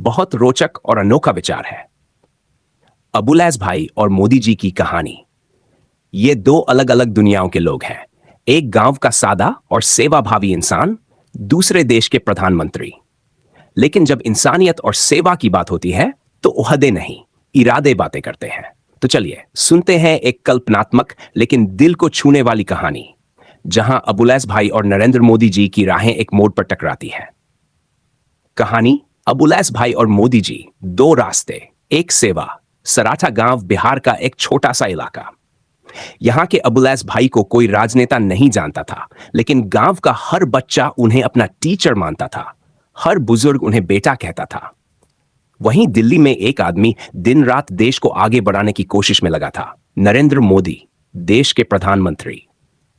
बहुत रोचक और अनोखा विचार है। अबुलैस भाई और मोदी जी की कहानी। ये दो अलग अलग दुनियाओं के लोग हैं। एक गांव का सादा और सेवाभावी इंसान, दूसरे देश के प्रधानमंत्री। लेकिन जब इंसानियत और सेवा की बात होती है तो ओहदे नहीं, इरादे बातें करते हैं। तो चलिए सुनते हैं एक कल्पनात्मक लेकिन दिल को छूने वाली कहानी, जहां अबुलैस भाई और नरेंद्र मोदी जी की राहें एक मोड़ पर टकराती हैं। कहानी: अबुलैस भाई और मोदी जी, दो रास्ते, एक सेवा। सराठा गांव, बिहार का एक छोटा सा इलाका। यहां के अबुलैस भाई को कोई राजनेता नहीं जानता था, लेकिन गांव का हर बच्चा उन्हें अपना टीचर मानता था। हर बुजुर्ग उन्हें बेटा कहता था। वहीं दिल्ली में एक आदमी दिन रात देश को आगे बढ़ाने की कोशिश में लगा था, नरेंद्र मोदी, देश के प्रधानमंत्री।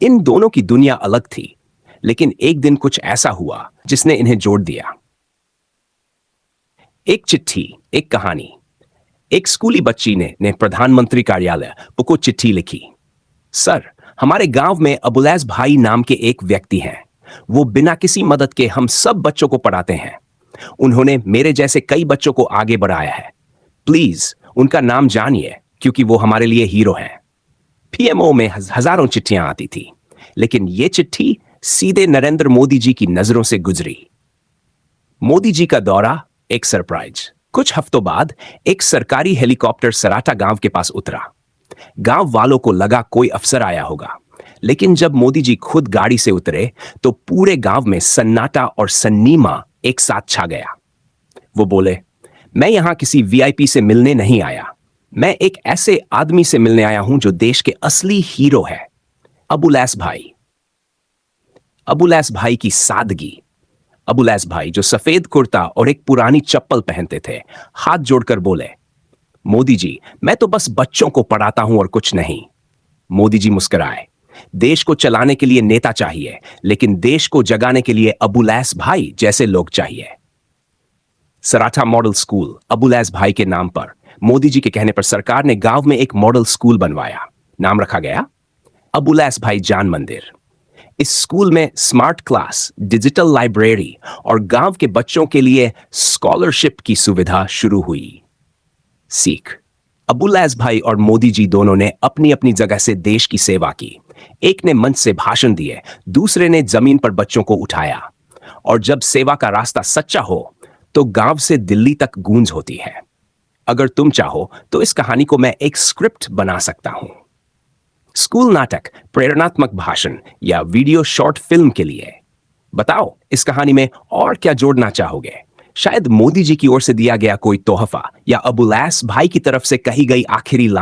इन दोनों की दुनिया अलग थी, लेकिन एक दिन कुछ ऐसा हुआ जिसने इन्हें जोड़ दिया। एक चिट्ठी, एक कहानी। एक स्कूली बच्ची ने प्रधानमंत्री कार्यालय को चिट्ठी लिखी। सर, हमारे गांव में अबुलैस भाई नाम के एक व्यक्ति हैं। वो बिना किसी मदद के हम सब बच्चों को पढ़ाते हैं। उन्होंने मेरे जैसे कई बच्चों को आगे बढ़ाया है। प्लीज उनका नाम जानिए, क्योंकि वो हमारे लिए हीरो हैं। पीएमओ में हजारों चिट्ठियां आती थी, लेकिन ये चिट्ठी सीधे नरेंद्र मोदी जी की नजरों से गुजरी। मोदी जी का दौरा, एक सरप्राइज। कुछ हफ्तों बाद एक सरकारी हेलीकॉप्टर सराठा गांव के पास उतरा। गांव वालों को लगा कोई अफसर आया होगा, लेकिन जब मोदी जी खुद गाड़ी से उतरे तो पूरे गांव में सन्नाटा और सन्नीमा एक साथ छा गया। वो बोले, मैं यहां किसी वीआईपी से मिलने नहीं आया। मैं एक ऐसे आदमी से मिलने आया हूं जो देश के असली हीरो है, अबुलैस भाई। अबुलैस भाई की सादगी। अबुलैस भाई, जो सफेद कुर्ता और एक पुरानी चप्पल पहनते थे, हाथ जोड़कर बोले, मोदी जी, मैं तो बस बच्चों को पढ़ाता हूं और कुछ नहीं। मोदी जी मुस्कुराए। देश को चलाने के लिए नेता चाहिए, लेकिन देश को जगाने के लिए अबुलैस भाई जैसे लोग चाहिए। सराठा मॉडल स्कूल, अबुलैस भाई के नाम पर। मोदी जी के कहने पर सरकार ने गांव में एक मॉडल स्कूल बनवाया। नाम रखा गया अबुलैस भाई जान मंदिर। इस स्कूल में स्मार्ट क्लास, डिजिटल लाइब्रेरी और गांव के बच्चों के लिए स्कॉलरशिप की सुविधा शुरू हुई। सीख: अबुलैस भाई और मोदी जी दोनों ने अपनी अपनी जगह से देश की सेवा की। एक ने मंच से भाषण दिए, दूसरे ने जमीन पर बच्चों को उठाया। और जब सेवा का रास्ता सच्चा हो तो गांव से दिल्ली तक गूंज होती है। अगर तुम चाहो तो इस कहानी को मैं एक स्क्रिप्ट बना सकता हूं। स्कूल नाटक, प्रेरणात्मक भाषण या वीडियो शॉर्ट फिल्म के लिए। बताओ, इस कहानी में और क्या जोड़ना चाहोगे? शायद मोदी जी की ओर से दिया गया कोई तोहफा, या अबुलैस भाई की तरफ से कही गई आखिरी लाइन।